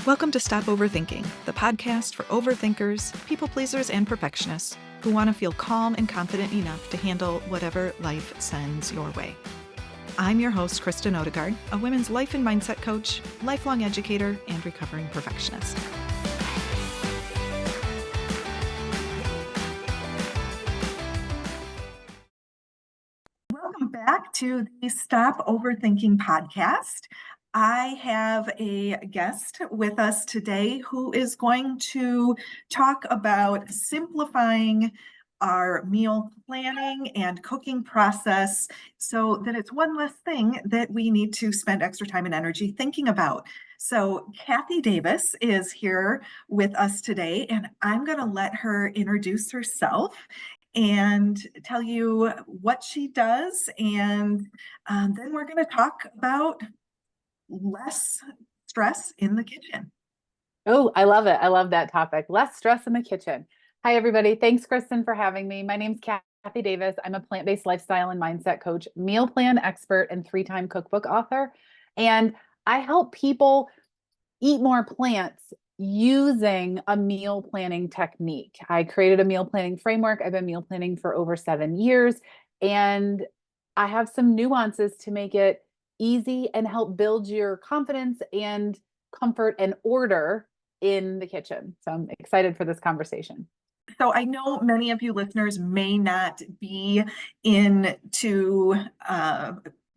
Welcome to Stop Overthinking, the podcast for overthinkers, people pleasers, and perfectionists who want to feel calm and confident enough to handle whatever life sends your way. I'm your host, Kristen Odegaard, a women's life and mindset coach, lifelong educator, and recovering perfectionist. Welcome back to the Stop Overthinking podcast. I have a guest with us today who is going to talk about simplifying our meal planning and cooking process so that it's one less thing that we need to spend extra time and energy thinking about. So Kathy Davis is here with us today, and I'm going to let her introduce herself and tell you what she does, and then we're going to talk about less stress in the kitchen. Oh, I love it. I love that topic. Less stress in the kitchen. Hi, everybody. Thanks, Kristen, for having me. My name's Kathy Davis. I'm a plant-based lifestyle and mindset coach, meal plan expert, and 3-time cookbook author. And I help people eat more plants using a meal planning technique. I created a meal planning framework. I've been meal planning for over 7 years, and I have some nuances to make it easy and help build your confidence and comfort and order in the kitchen. So I'm excited for this conversation. So I know many of you listeners may not be into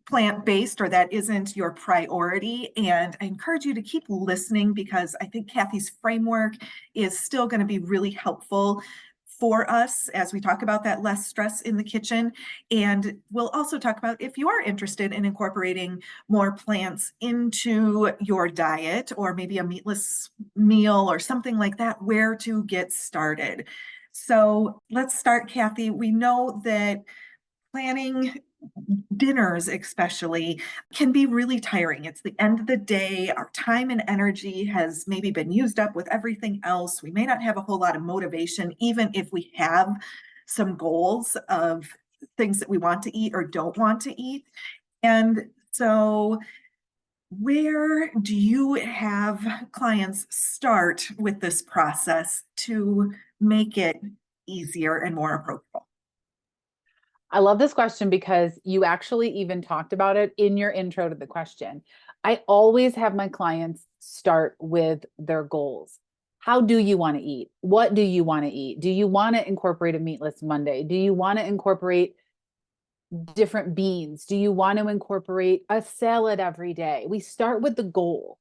plant-based, or that isn't your priority. And I encourage you to keep listening, because I think Kathy's framework is still going to be really helpful for us as we talk about that less stress in the kitchen. And we'll also talk about, if you are interested in incorporating more plants into your diet, or maybe a meatless meal or something like that, where to get started. So let's start, Kathy. We know that planning dinners especially can be really tiring. It's the end of the day. Our time and energy has maybe been used up with everything else. We may not have a whole lot of motivation, even if we have some goals of things that we want to eat or don't want to eat. And so where do you have clients start with this process to make it easier and more approachable? I love this question because you actually even talked about it in your intro to the question. I always have my clients start with their goals. How do you want to eat? What do you want to eat? Do you want to incorporate a meatless Monday? Do you want to incorporate different beans? Do you want to incorporate a salad every day? We start with the goal.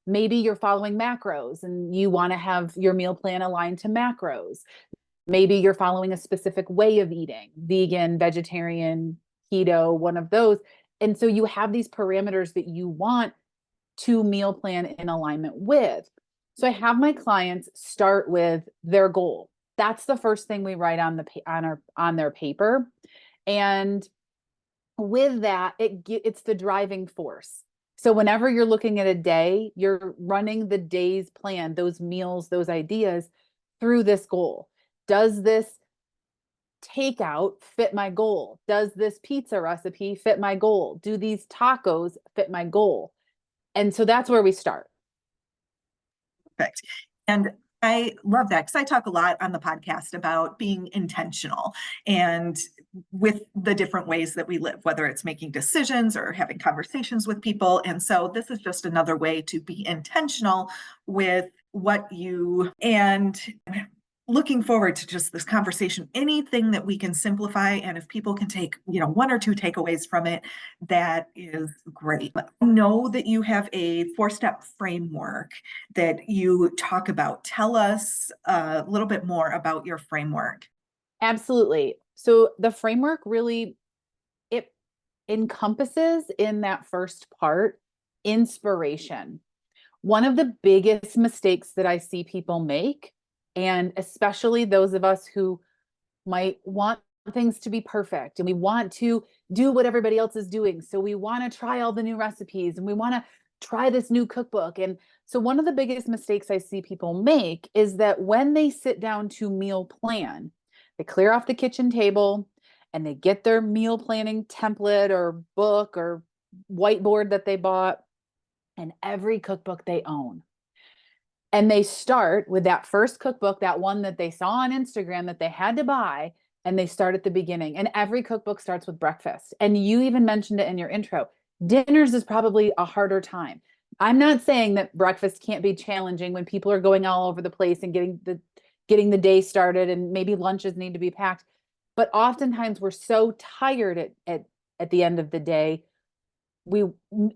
Maybe you're following macros and you want to have your meal plan aligned to macros. Maybe you're following a specific way of eating, vegan, vegetarian, keto, one of those. And so you have these parameters that you want to meal plan in alignment with. So I have my clients start with their goal. That's the first thing we write on their paper. And with that, it's the driving force. So whenever you're looking at a day, you're running the day's plan, those meals, those ideas through this goal. Does this takeout fit my goal? Does this pizza recipe fit my goal? Do these tacos fit my goal? And so that's where we start. Perfect. And I love that, because I talk a lot on the podcast about being intentional and with the different ways that we live, whether it's making decisions or having conversations with people. And so this is just another way to be intentional with what you, and looking forward to just this conversation. Anything that we can simplify, and if people can take, one or two takeaways from it, that is great. Know that you have a 4-step framework that you talk about. Tell us a little bit more about your framework. Absolutely. So the framework really, it encompasses in that first part, inspiration. One of the biggest mistakes that I see people make, and especially those of us who might want things to be perfect and we want to do what everybody else is doing. So we want to try all the new recipes and we want to try this new cookbook. And so one of the biggest mistakes I see people make is that when they sit down to meal plan, they clear off the kitchen table and they get their meal planning template or book or whiteboard that they bought and every cookbook they own. And they start with that first cookbook, that one that they saw on Instagram that they had to buy, and they start at the beginning. And every cookbook starts with breakfast. And you even mentioned it in your intro. Dinners is probably a harder time. I'm not saying that breakfast can't be challenging when people are going all over the place and getting the day started, and maybe lunches need to be packed. But oftentimes we're so tired at the end of the day, we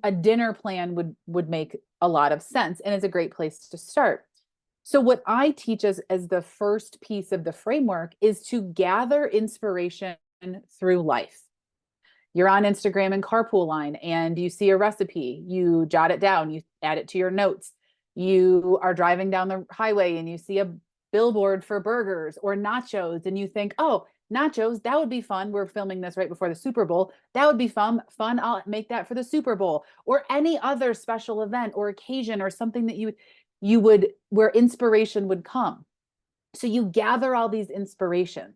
a dinner plan would make a lot of sense, and is a great place to start. So what I teach as the first piece of the framework is to gather inspiration through life. You're on Instagram and carpool line and you see a recipe, you jot it down, you add it to your notes. You are driving down the highway and you see a billboard for burgers or nachos and you think, "Oh, nachos, that would be fun. We're filming this right before the Super Bowl. That would be fun. I'll make that for the Super Bowl," or any other special event or occasion or something that you would where inspiration would come. So you gather all these inspirations.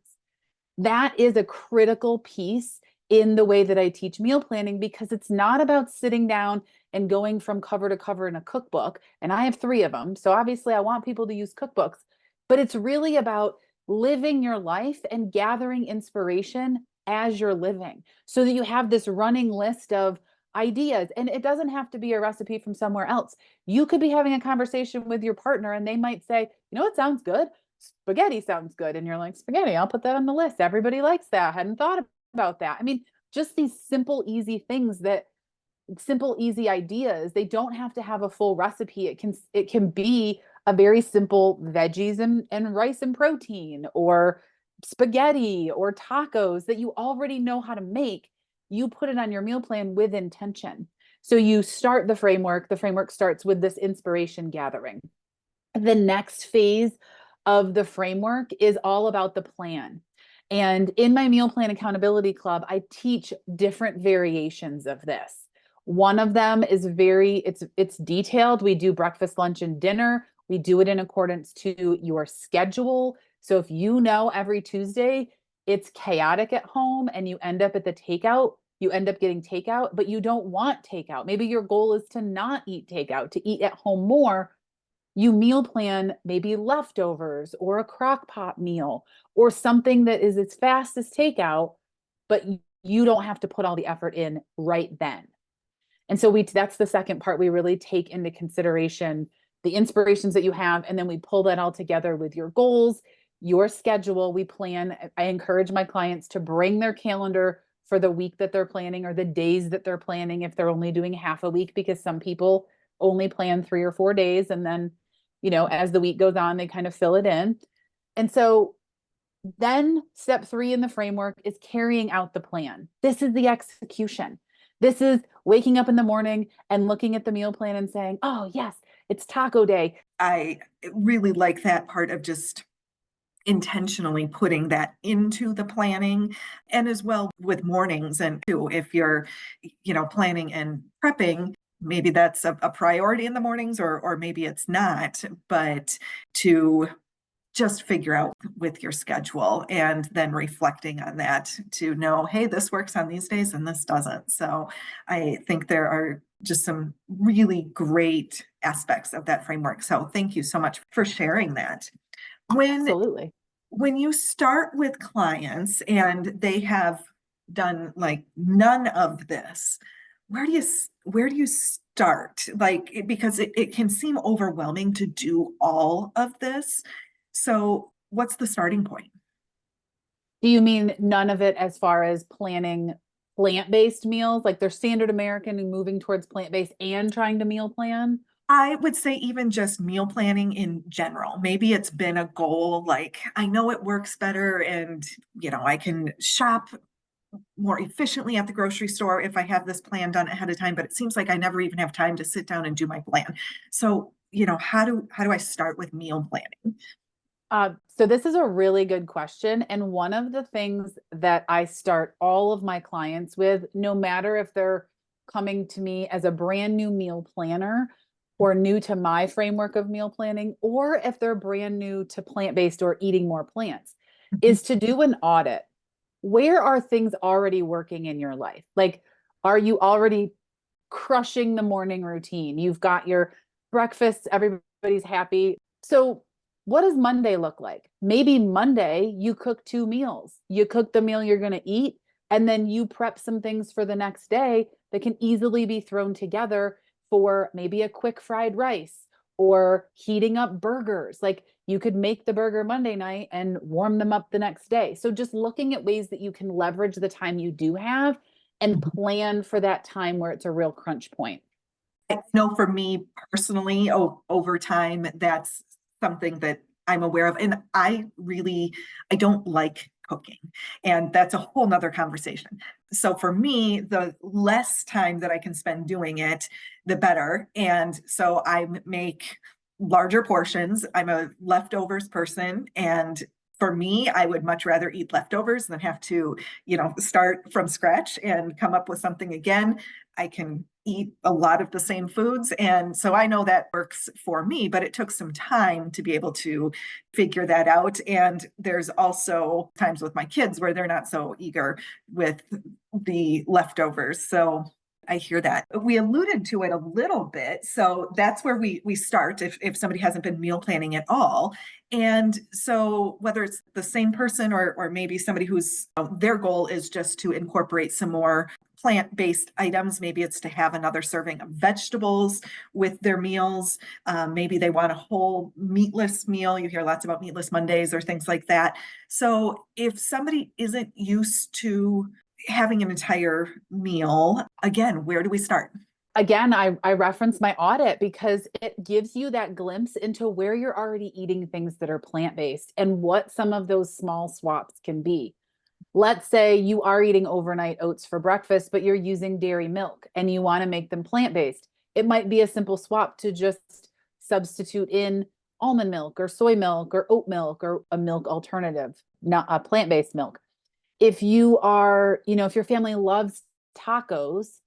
That is a critical piece in the way that I teach meal planning, because it's not about sitting down and going from cover to cover in a cookbook. And I have 3 of them. So obviously I want people to use cookbooks, but it's really about living your life and gathering inspiration as you're living so that you have this running list of ideas. And it doesn't have to be a recipe from somewhere else. You could be having a conversation with your partner and they might say, "You know, it sounds good. Spaghetti sounds good." And you're like, "Spaghetti, I'll put that on the list. Everybody likes that. I hadn't thought about that." I mean, just these simple, easy ideas. They don't have to have a full recipe. It can be a very simple veggies and rice and protein, or spaghetti or tacos that you already know how to make. You put it on your meal plan with intention. So you start the framework. The framework starts with this inspiration gathering. The next phase of the framework is all about the plan. And in my meal plan accountability club, I teach different variations of this. One of them is it's detailed. We do breakfast, lunch, and dinner. We do it in accordance to your schedule. So if you know every Tuesday it's chaotic at home and you end up you end up getting takeout, but you don't want takeout. Maybe your goal is to not eat takeout, to eat at home more. You meal plan maybe leftovers or a crock pot meal or something that is as fast as takeout, but you don't have to put all the effort in right then. And so that's the second part. We really take into consideration the inspirations that you have, and then we pull that all together with your goals, your schedule. We plan. I encourage my clients to bring their calendar for the week that they're planning or the days that they're planning if they're only doing half a week, because some people only plan 3 or 4 days, and then, as the week goes on, they kind of fill it in. And so then step 3 in the framework is carrying out the plan. This is the execution. This is waking up in the morning and looking at the meal plan and saying, "Oh, yes, it's taco day." I really like that part of just intentionally putting that into the planning, and as well with mornings. And too, if you're, planning and prepping, maybe that's a priority in the mornings, or maybe it's not, but to just figure out with your schedule and then reflecting on that to know, hey, this works on these days and this doesn't. So I think there are just some really great aspects of that framework. So thank you so much for sharing that. When Absolutely. when you start with clients and they have done like none of this, where do you start? Like, because it can seem overwhelming to do all of this. So what's the starting point? Do you mean none of it as far as planning plant-based meals, like they're standard American and moving towards plant-based and trying to meal plan? I would say even just meal planning in general. Maybe it's been a goal, like I know it works better and I can shop more efficiently at the grocery store if I have this plan done ahead of time, but it seems like I never even have time to sit down and do my plan. So, how do I start with meal planning? So this is a really good question. And one of the things that I start all of my clients with, no matter if they're coming to me as a brand new meal planner or new to my framework of meal planning, or if they're brand new to plant-based or eating more plants, is to do an audit. Where are things already working in your life? Like, are you already crushing the morning routine? You've got your breakfast. Everybody everybody's happy. So what does Monday look like? Maybe Monday you cook 2 meals. You cook the meal you're going to eat, and then you prep some things for the next day that can easily be thrown together for maybe a quick fried rice or heating up burgers. Like you could make the burger Monday night and warm them up the next day. So just looking at ways that you can leverage the time you do have and plan for that time where it's a real crunch point. I know for me personally, over time, that's something that I'm aware of. And I don't like cooking. And that's a whole nother conversation. So for me, the less time that I can spend doing it, the better. And so I make larger portions. I'm a leftovers person. And for me, I would much rather eat leftovers than have to, start from scratch and come up with something again. I can eat a lot of the same foods. And so I know that works for me, but it took some time to be able to figure that out. And there's also times with my kids where they're not so eager with the leftovers. So I hear that. We alluded to it a little bit. So that's where we start if somebody hasn't been meal planning at all. And so whether it's the same person or maybe somebody who's their goal is just to incorporate some more plant-based items, maybe it's to have another serving of vegetables with their meals. Maybe they want a whole meatless meal. You hear lots about meatless Mondays or things like that. So if somebody isn't used to having an entire meal, again, where do we start? Again, I reference my audit because it gives you that glimpse into where you're already eating things that are plant-based and what some of those small swaps can be. Let's say you are eating overnight oats for breakfast, but you're using dairy milk and you want to make them plant-based. It might be a simple swap to just substitute in almond milk or soy milk or oat milk or a milk alternative, not a plant-based milk. If you are, if your family loves tacos,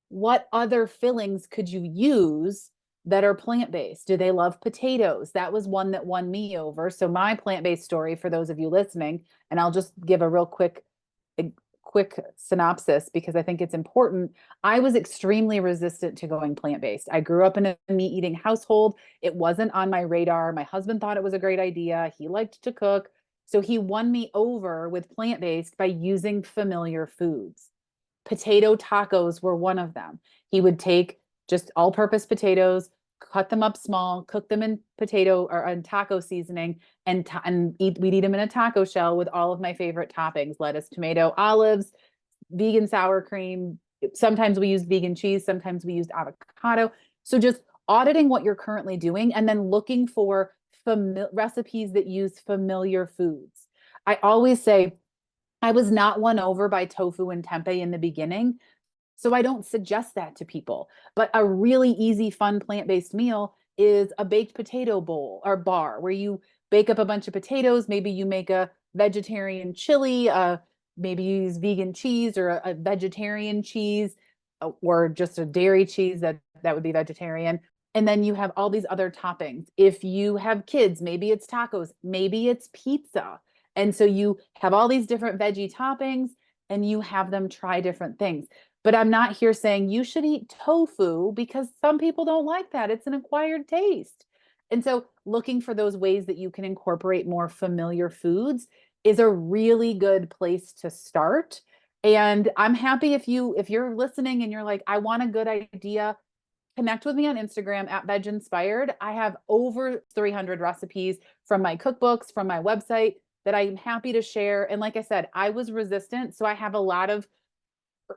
what other fillings could you use that are plant-based? Do they love potatoes? That was one that won me over. So my plant-based story for those of you listening, and I'll just give a real quick synopsis because I think it's important. I was extremely resistant to going plant-based. I grew up in a meat-eating household. It wasn't on my radar. My husband thought it was a great idea. He liked to cook. So he won me over with plant-based by using familiar foods. Potato tacos were one of them. He would take just all-purpose potatoes, cut them up small, cook them in potato or in taco seasoning, and we'd eat them in a taco shell with all of my favorite toppings: lettuce, tomato, olives, vegan sour cream. Sometimes we used vegan cheese, sometimes we used avocado. So just auditing what you're currently doing and then looking for recipes that use familiar foods. I always say, I was not won over by tofu and tempeh in the beginning, so I don't suggest that to people. But a really easy, fun plant-based meal is a baked potato bowl or bar where you bake up a bunch of potatoes. Maybe you make a vegetarian chili, maybe you use vegan cheese or a vegetarian cheese or just a dairy cheese that would be vegetarian. And then you have all these other toppings. If you have kids, maybe it's tacos, maybe it's pizza. And so you have all these different veggie toppings and you have them try different things. But I'm not here saying you should eat tofu because some people don't like that. It's an acquired taste. And so looking for those ways that you can incorporate more familiar foods is a really good place to start. And I'm happy if you're listening and you're like, I want a good idea, connect with me on Instagram at VegInspired. I have over 300 recipes from my cookbooks, from my website that I'm happy to share. And like I said, I was resistant. So I have a lot of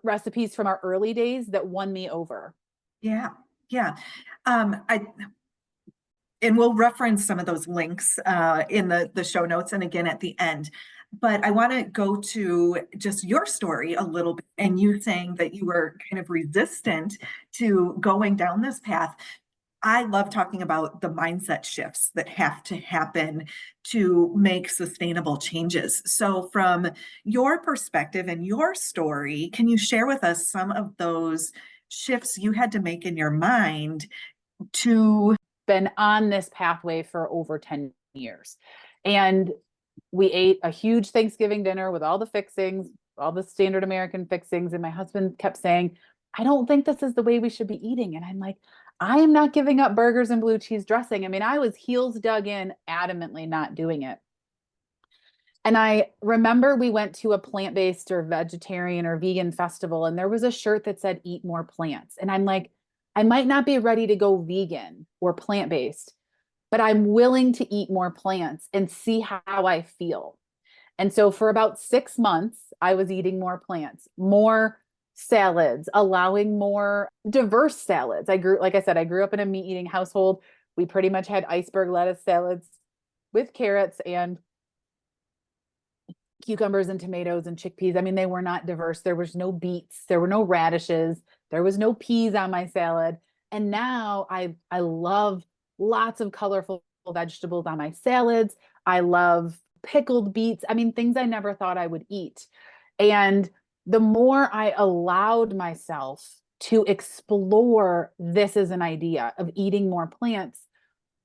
recipes from our early days that won me over. Yeah. Yeah. I and we'll reference some of those links in the show notes and again at the end. But I want to go to just your story a little bit and you saying that you were kind of resistant to going down this path. I love talking about the mindset shifts that have to happen to make sustainable changes. So, from your perspective and your story, can you share with us some of those shifts you had to make in your mind to? Been on this pathway for over 10 years. And we ate a huge Thanksgiving dinner with all the fixings, all the standard American fixings. And my husband kept saying, I don't think this is the way we should be eating. And I'm like, I am not giving up burgers and blue cheese dressing. I mean, I was heels dug in, adamantly not doing it. And I remember we went to a plant-based or vegetarian or vegan festival, and there was a shirt that said, eat more plants. And I'm like, I might not be ready to go vegan or plant-based, but I'm willing to eat more plants and see how I feel. And so for about 6 months, I was eating more plants, more salads, allowing more diverse salads. Like I said, I grew up in a meat eating household. We pretty much had iceberg lettuce salads with carrots and cucumbers and tomatoes and chickpeas. I mean, they were not diverse. There was no beets, there were no radishes, there was no peas on my salad. And now I love lots of colorful vegetables on my salads. I love pickled beets. I mean, things I never thought I would eat. And the more I allowed myself to explore this as an idea of eating more plants,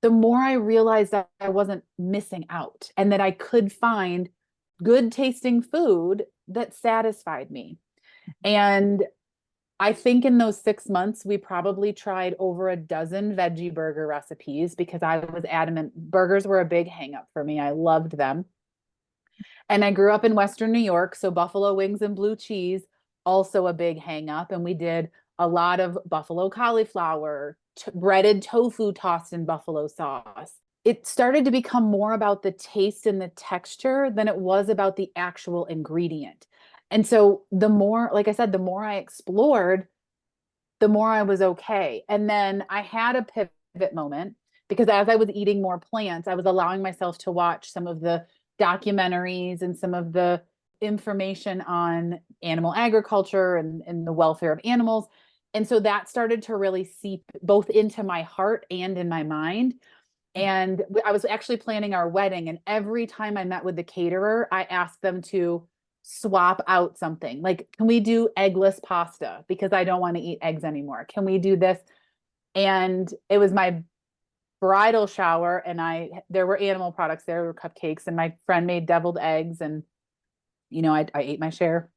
the more I realized that I wasn't missing out and that I could find good tasting food that satisfied me. And I think in those 6 months, we probably tried over a dozen veggie burger recipes because I was adamant burgers were a big hang up for me. I loved them. And I grew up in Western New York, so buffalo wings and blue cheese, also a big hang up. And we did a lot of buffalo cauliflower, breaded tofu tossed in buffalo sauce. It started to become more about the taste and the texture than it was about the actual ingredient. And so the more, like I said, the more I explored, the more I was okay. And then I had a pivot moment because as I was eating more plants, I was allowing myself to watch some of the documentaries and some of the information on animal agriculture and the welfare of animals. And so that started to really seep both into my heart and in my mind. And I was actually planning our wedding. And every time I met with the caterer, I asked them to swap out something. Like, can we do eggless pasta? Because I don't want to eat eggs anymore. Can we do this? And it was my bridal shower, and there were animal products, there were cupcakes, and my friend made deviled eggs, and I ate my share.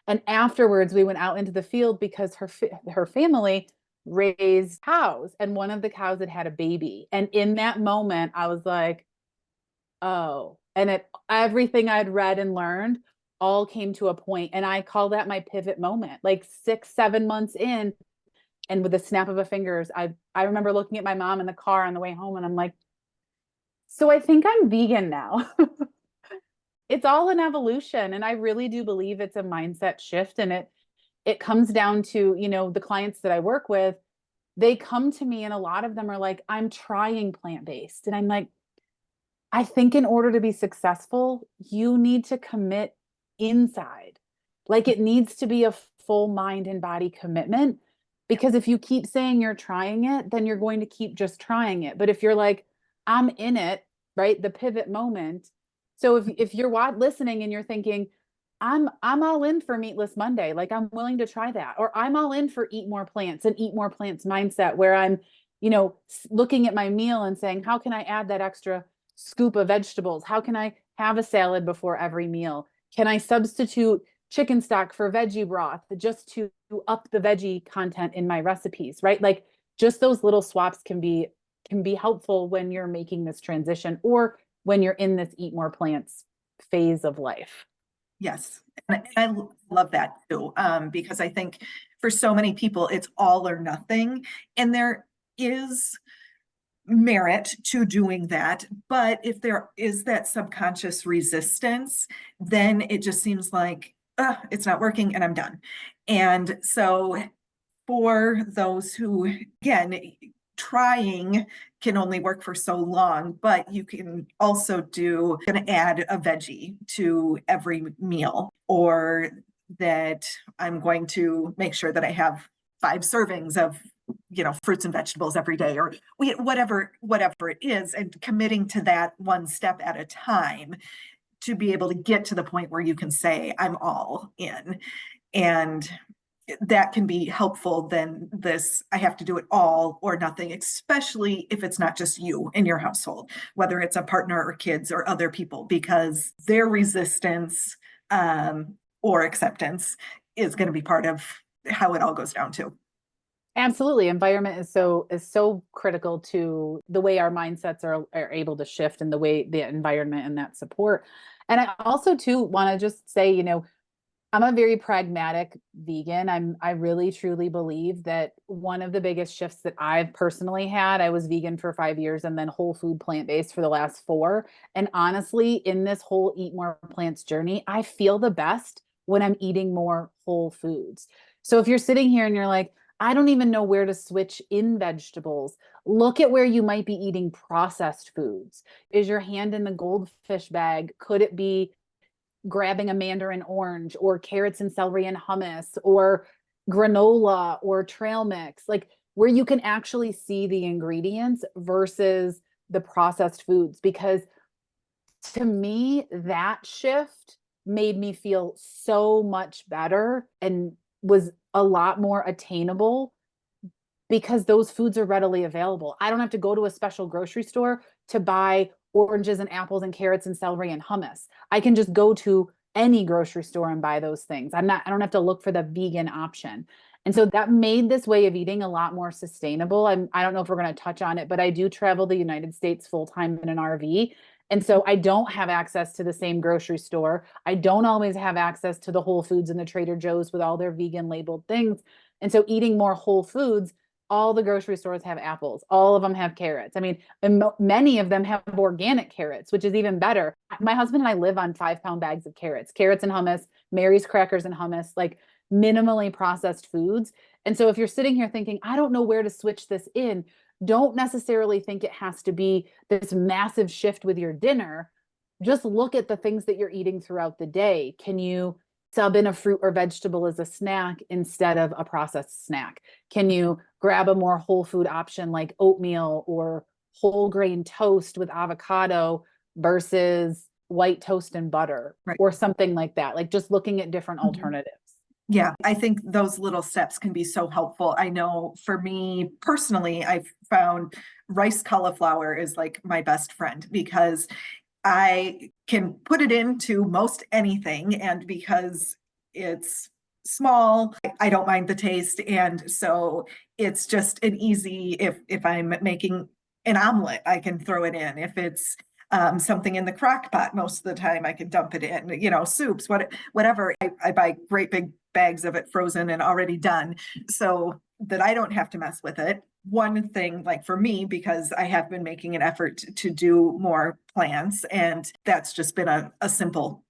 And afterwards, we went out into the field because her family raised cows, and one of the cows had a baby. And in that moment, I was like, oh, and everything I'd read and learned all came to a point. And I call that my pivot moment, like 6, 7 months in. And with the snap of a fingers, I remember looking at my mom in the car on the way home, and I'm like, so I think I'm vegan now. It's all an evolution. And I really do believe it's a mindset shift. And it comes down to, the clients that I work with, they come to me and a lot of them are like, I'm trying plant-based. And I'm like, I think in order to be successful, you need to commit inside. Like it needs to be a full mind and body commitment. Because if you keep saying you're trying it, then you're going to keep just trying it. But if you're like, I'm in it, right? The pivot moment. So if you're listening and you're thinking, I'm all in for Meatless Monday, like I'm willing to try that, or I'm all in for Eat More Plants and Eat More Plants mindset, where I'm, looking at my meal and saying, how can I add that extra scoop of vegetables? How can I have a salad before every meal? Can I substitute chicken stock for veggie broth just to up the veggie content in my recipes, right? Like just those little swaps can be helpful when you're making this transition or when you're in this Eat More Plants phase of life. Yes, and I love that too, because I think for so many people, it's all or nothing, and there is merit to doing that. But if there is that subconscious resistance, then it just seems like, it's not working and I'm done. And so for those who, again, trying can only work for so long, but you can also gonna add a veggie to every meal, or that I'm going to make sure that I have 5 servings of fruits and vegetables every day, or whatever it is, and committing to that one step at a time to be able to get to the point where you can say, I'm all in. And that can be helpful than this, I have to do it all or nothing, especially if it's not just you in your household, whether it's a partner or kids or other people, because their resistance or acceptance is going to be part of how it all goes down too. Absolutely. Environment is so critical to the way our mindsets are able to shift and the way the environment and that support. And I also too want to just say, I'm a very pragmatic vegan. I really truly believe that one of the biggest shifts that I've personally had, I was vegan for 5 years and then whole food plant-based for the last 4. And honestly, in this whole eat more plants journey, I feel the best when I'm eating more whole foods. So if you're sitting here and you're like, I don't even know where to switch in vegetables, look at where you might be eating processed foods. Is your hand in the goldfish bag? Could it be grabbing a mandarin orange or carrots and celery and hummus or granola or trail mix, like where you can actually see the ingredients versus the processed foods? Because to me, that shift made me feel so much better and was a lot more attainable because those foods are readily available. I don't have to go to a special grocery store to buy oranges and apples and carrots and celery and hummus. I can just go to any grocery store and buy those things. I don't have to look for the vegan option. And so that made this way of eating a lot more sustainable. I don't know if we're going to touch on it, but I do travel the United States full time in an RV. And so I don't have access to the same grocery store. I don't always have access to the Whole Foods and the Trader Joe's with all their vegan labeled things. And so eating more whole foods, all the grocery stores have apples. All of them have carrots. I mean, many of them have organic carrots, which is even better. My husband and I live on 5-pound bags of carrots and hummus, Mary's crackers and hummus, like minimally processed foods. And so if you're sitting here thinking, I don't know where to switch this in, don't necessarily think it has to be this massive shift with your dinner. Just look at the things that you're eating throughout the day. Can you sub in a fruit or vegetable as a snack instead of a processed snack? Can you grab a more whole food option like oatmeal or whole grain toast with avocado versus white toast and butter, Right. or something like that? Like just looking at different alternatives. Yeah, I think those little steps can be so helpful. I know for me personally, I've found rice cauliflower is like my best friend because I can put it into most anything, and because it's small, I don't mind the taste. And so it's just an easy, if I'm making an omelet, I can throw it in. If it's something in the crock pot, most of the time I can dump it in, soups, whatever. I buy great big bags of it frozen and already done so that I don't have to mess with it. One thing, like for me, because I have been making an effort to do more plants, and that's just been a simple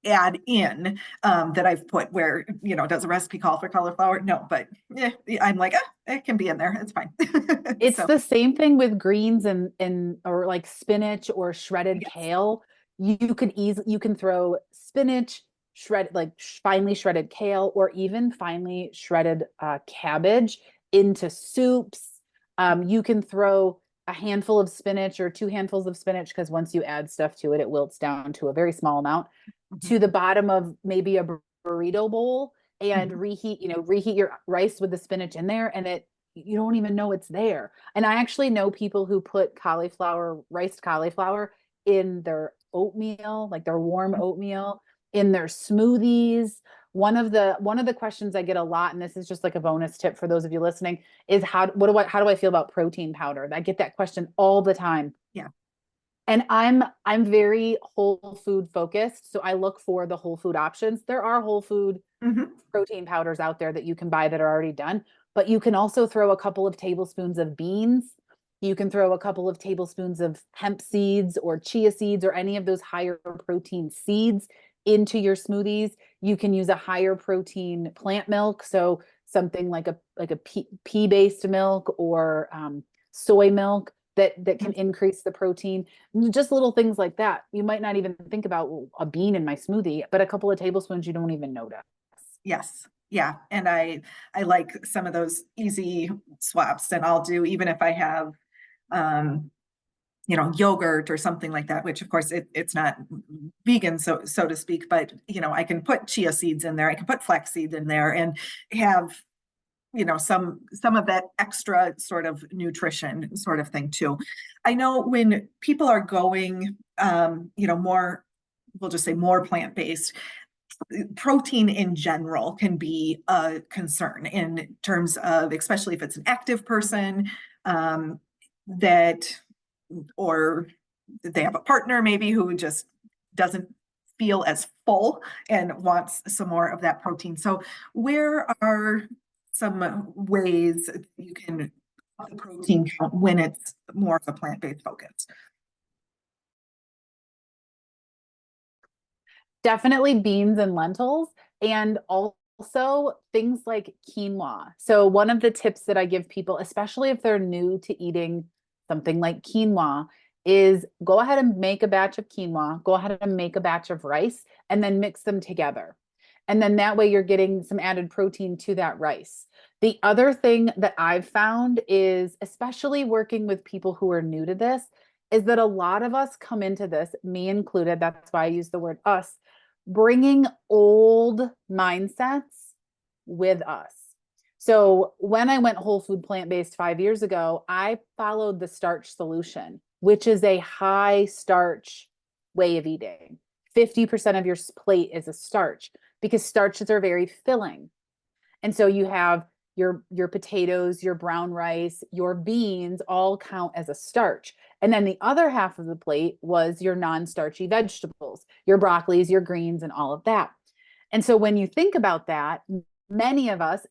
add in that I've put where, does a recipe call for cauliflower? No, but I'm like, it can be in there. It's fine. It's So, the same thing with greens and or like spinach or shredded yes. kale. You can throw spinach, finely shredded kale, or even finely shredded cabbage into soups. You can throw a handful of spinach or 2 handfuls of spinach, because once you add stuff to it, it wilts down to a very small amount, Mhm. to the bottom of maybe a burrito bowl, and Mhm. reheat your rice with the spinach in there, and you don't even know it's there. And I actually know people who put riced cauliflower in their oatmeal, like their warm oatmeal, in their smoothies. One of the questions I get a lot, and this is just like a bonus tip for those of you listening, is how do I feel about protein powder? I get that question all the time. Yeah. And I'm very whole food focused, so I look for the whole food options. There are whole food Mhm. protein powders out there that you can buy that are already done, but you can also throw a couple of tablespoons of beans. You can throw a couple of tablespoons of hemp seeds or chia seeds or any of those higher protein seeds into your smoothies. You can use a higher protein plant milk, so something like a pea based milk or soy milk that can increase the protein. Just little things like that. You might not even think about, well, a bean in my smoothie, but a couple of tablespoons you don't even notice. Yes. Yeah. And I like some of those easy swaps, and I'll do, even if I have um yogurt or something like that, which of course it's not vegan, so to speak, but I can put chia seeds in there, I can put flax seed in there and have some of that extra sort of nutrition sort of thing too. I know when people are going more, we'll just say more plant-based, protein in general can be a concern in terms of, especially if it's an active person, that, or they have a partner maybe who just doesn't feel as full and wants some more of that protein. So where are some ways you can up the protein count when it's more of a plant-based focus? Definitely beans and lentils, and also things like quinoa. So one of the tips that I give people, especially if they're new to eating something like quinoa, is go ahead and make a batch of quinoa, go ahead and make a batch of rice, and then mix them together. And then that way you're getting some added protein to that rice. The other thing that I've found is, especially working with people who are new to this, is that a lot of us come into this, me included, that's why I use the word us, bringing old mindsets with us. So when I went whole food plant-based 5 years ago, I followed the starch solution, which is a high starch way of eating. 50% of your plate is a starch because starches are very filling. And so you have your potatoes, your brown rice, your beans all count as a starch. And then the other half of the plate was your non-starchy vegetables, your broccolis, your greens, and all of that. And so when you think about that, many of us,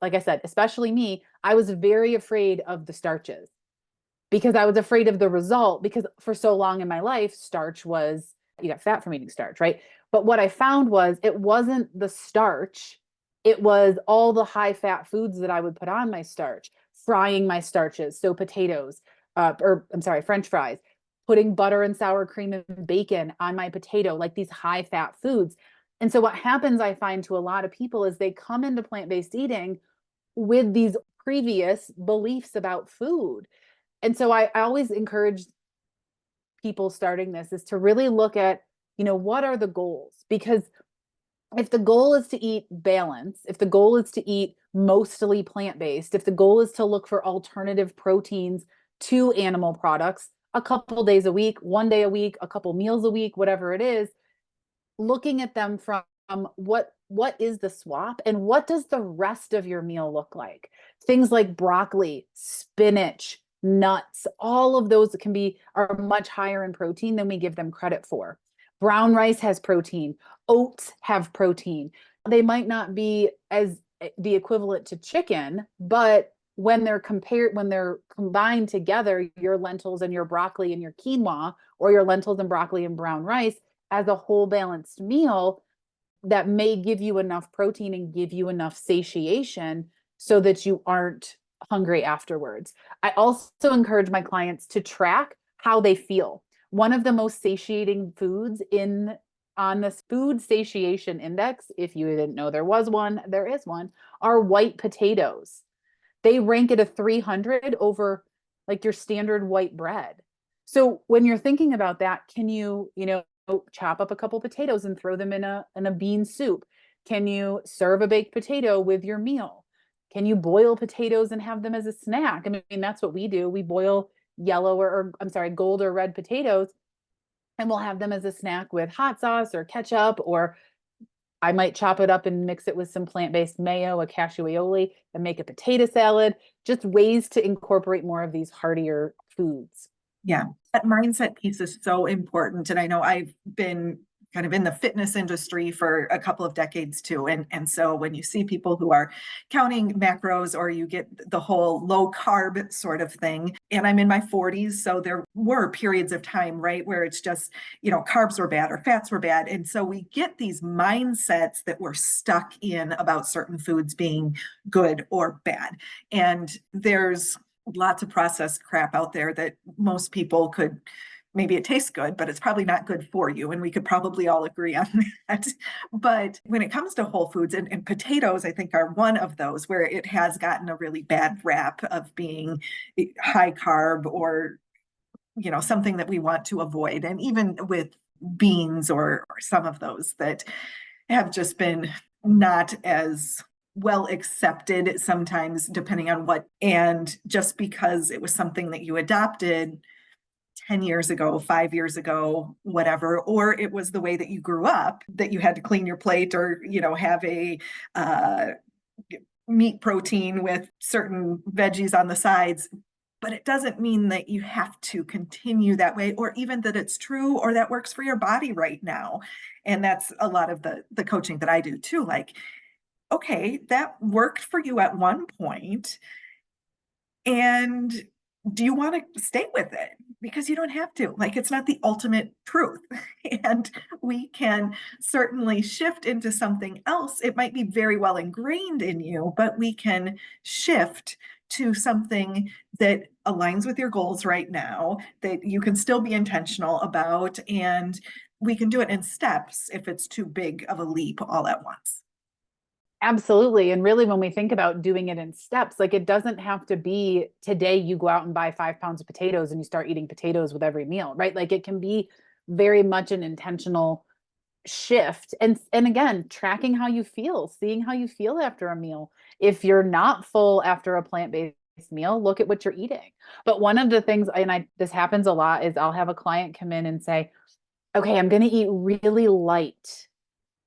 like I said, especially me, I was very afraid of the starches because I was afraid of the result, because for so long in my life, starch was, you got fat from eating starch, right? But what I found was it wasn't the starch, it was all the high fat foods that I would put on my starch, frying my starches. So potatoes, or I'm sorry, French fries, putting butter and sour cream and bacon on my potato, like these high fat foods. And so what happens, I find, to a lot of people is they come into plant-based eating with these previous beliefs about food. And so I always encourage people starting this is to really look at, what are the goals? Because if the goal is to eat balance, if the goal is to eat mostly plant-based, if the goal is to look for alternative proteins to animal products a couple days a week, 1 day a week, a couple meals a week, whatever it is, looking at them from what is the swap and what does the rest of your meal look like? Things like broccoli, spinach, nuts, all of those are much higher in protein than we give them credit for. Brown rice has protein, oats have protein. They might not be as the equivalent to chicken, but when they're combined together, your lentils and your broccoli and your quinoa, or your lentils and broccoli and brown rice, as a whole balanced meal, that may give you enough protein and give you enough satiation so that you aren't hungry afterwards. I also encourage my clients to track how they feel. One of the most satiating foods on this food satiation index, if you didn't know there was one, there is one, are white potatoes. They rank at a 300 over like your standard white bread. So when you're thinking about that, can you chop up a couple potatoes and throw them in a bean soup? Can you serve a baked potato with your meal? Can you boil potatoes and have them as a snack? I mean, that's what we do. We boil yellow or I'm sorry, gold or red potatoes, and we'll have them as a snack with hot sauce or ketchup, or I might chop it up and mix it with some plant-based mayo, a cashew aioli, and make a potato salad. Just ways to incorporate more of these heartier foods. Yeah, that mindset piece is so important. And I know I've been kind of in the fitness industry for a couple of decades too. And so when you see people who are counting macros, or you get the whole low carb sort of thing, and I'm in my 40s, so there were periods of time, right, where it's just, carbs were bad or fats were bad. And so we get these mindsets that we're stuck in about certain foods being good or bad. And there's lots of processed crap out there that most people could, maybe it tastes good, but it's probably not good for you. And we could probably all agree on that. But when it comes to whole foods, and potatoes, I think, are one of those where it has gotten a really bad rap of being high carb, or, something that we want to avoid. And even with beans, or some of those that have just been not as well accepted sometimes, depending on what, and just because it was something that you adopted 10 years ago, 5 years ago, whatever, or it was the way that you grew up, that you had to clean your plate or, have a meat protein with certain veggies on the sides. But it doesn't mean that you have to continue that way, or even that it's true or that works for your body right now. And that's a lot of the coaching that I do too. Like, okay, that worked for you at one point, and do you want to stay with it? Because you don't have to. Like, it's not the ultimate truth. And we can certainly shift into something else. It might be very well ingrained in you, but we can shift to something that aligns with your goals right now, that you can still be intentional about. And we can do it in steps if it's too big of a leap all at once. Absolutely. And really, when we think about doing it in steps, like it doesn't have to be today you go out and buy 5 pounds of potatoes and you start eating potatoes with every meal, right? Like it can be very much an intentional shift. And again, tracking how you feel, seeing how you feel after a meal. If you're not full after a plant-based meal, look at what you're eating. But one of the things, this happens a lot, is I'll have a client come in and say, okay, I'm going to eat really light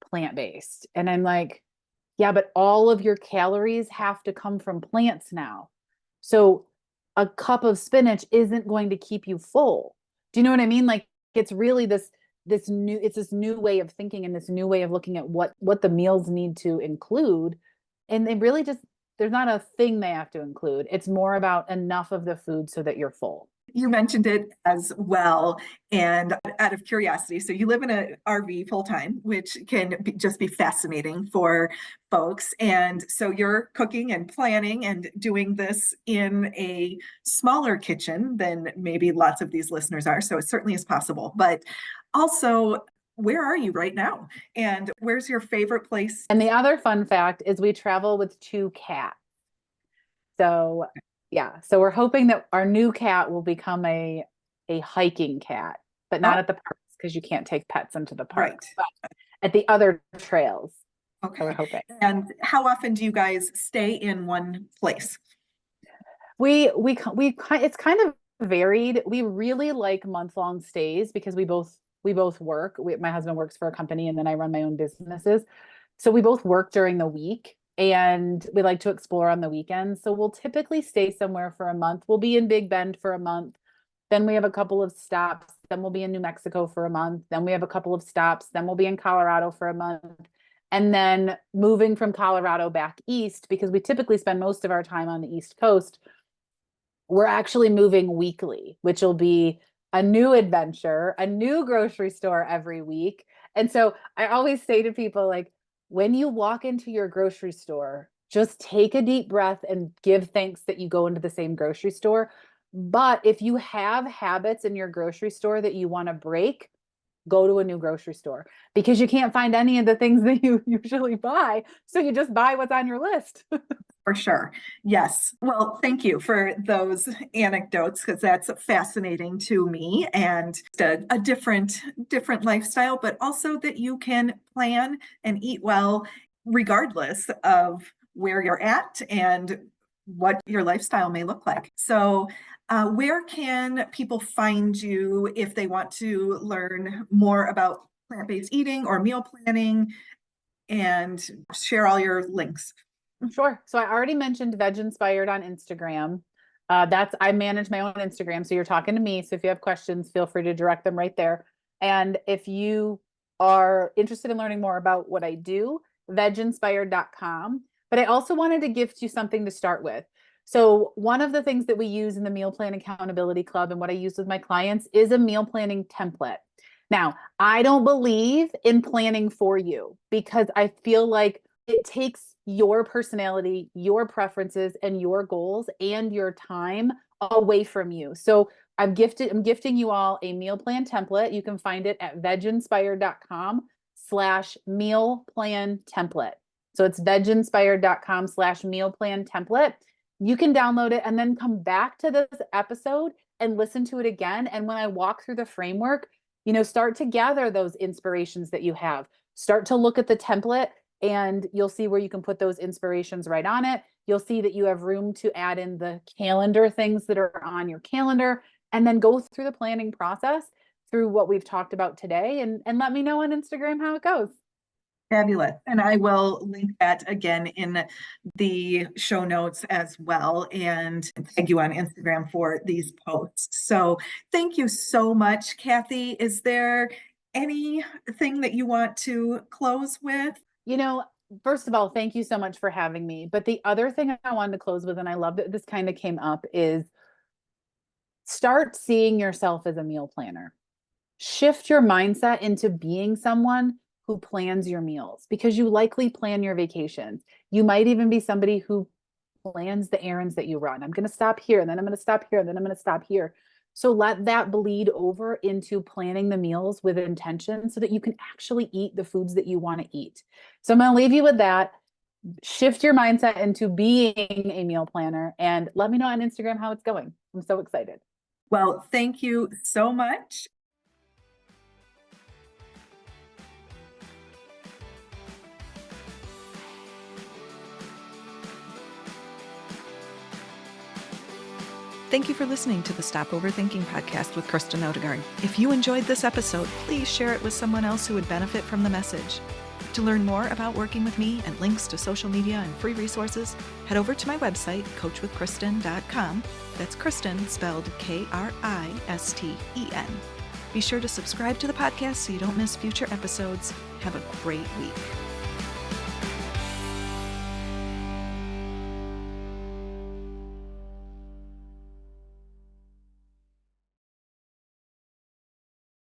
plant-based. And I'm like, yeah, but all of your calories have to come from plants now. So a cup of spinach isn't going to keep you full. Do you know what I mean? Like it's really this new way of thinking and this new way of looking at what the meals need to include. And they really just, there's not a thing they have to include. It's more about enough of the food so that you're full. You mentioned it as well. And out of curiosity, so you live in an RV full time, which can just be fascinating for folks. And so you're cooking and planning and doing this in a smaller kitchen than maybe lots of these listeners are. So it certainly is possible. But also, where are you right now? And where's your favorite place? And the other fun fact is we travel with 2 cats. So yeah, so we're hoping that our new cat will become a hiking cat, but not Oh, at the parks because you can't take pets into the right. parks, but at the other trails. So we're Okay. hoping. And how often do you guys stay in one place? It's kind of varied. We really like month-long stays because we both work. My husband works for a company and then I run my own businesses. So we both work during the week and we like to explore on the weekends. So we'll typically stay somewhere for a month. We'll be in Big Bend for a month. Then we have a couple of stops. Then we'll be in New Mexico for a month. Then we have a couple of stops. Then we'll be in Colorado for a month. And then moving from Colorado back east, because we typically spend most of our time on the East Coast, we're actually moving weekly, which will be a new adventure, a new grocery store every week. And so I always say to people, like, when you walk into your grocery store, just take a deep breath and give thanks that you go into the same grocery store. But if you have habits in your grocery store that you want to break, go to a new grocery store because you can't find any of the things that you usually buy. So you just buy what's on your list. For sure. Yes. Well, thank you for those anecdotes because that's fascinating to me and a different lifestyle, but also that you can plan and eat well regardless of where you're at and what your lifestyle may look like. So, where can people find you if they want to learn more about plant-based eating or meal planning and share all your links? Sure. So I already mentioned VegInspired on Instagram. I manage my own Instagram. So you're talking to me. So if you have questions, feel free to direct them right there. And if you are interested in learning more about what I do, veginspired.com. But I also wanted to gift you something to start with. So one of the things that we use in the Meal Plan Accountability Club and what I use with my clients is a meal planning template. Now, I don't believe in planning for you because I feel like it takes your personality, your preferences, and your goals and your time away from you. So I'm gifting you all a meal plan template. You can find it at veginspired.com/meal plan template. So it's veginspired.com/meal plan template. You can download it and then come back to this episode and listen to it again. And when I walk through the framework, start to gather those inspirations that you have. Start to look at the template and you'll see where you can put those inspirations right on it. You'll see that you have room to add in the calendar things that are on your calendar. and then go through the planning process through what we've talked about today, and let me know on Instagram how it goes. Fabulous. And I will link that again in the show notes as well, and tag you on Instagram for these posts. So thank you so much, Kathy. Is there anything that you want to close with? First of all, thank you so much for having me. But the other thing I wanted to close with, and I love that this kind of came up, is start seeing yourself as a meal planner. Shift your mindset into being someone who plans your meals, because you likely plan your vacations. You might even be somebody who plans the errands that you run. I'm going to stop here, and then I'm going to stop here, and then I'm going to stop here. So let that bleed over into planning the meals with intention so that you can actually eat the foods that you want to eat. So I'm going to leave you with that. Shift your mindset into being a meal planner, and let me know on Instagram how it's going. I'm so excited. Well, thank you so much. Thank you for listening to the Stop Overthinking podcast with Kristen Odegaard. If you enjoyed this episode, please share it with someone else who would benefit from the message. To learn more about working with me and links to social media and free resources, head over to my website, coachwithkristen.com. That's Kristen spelled Kristen. Be sure to subscribe to the podcast so you don't miss future episodes. Have a great week.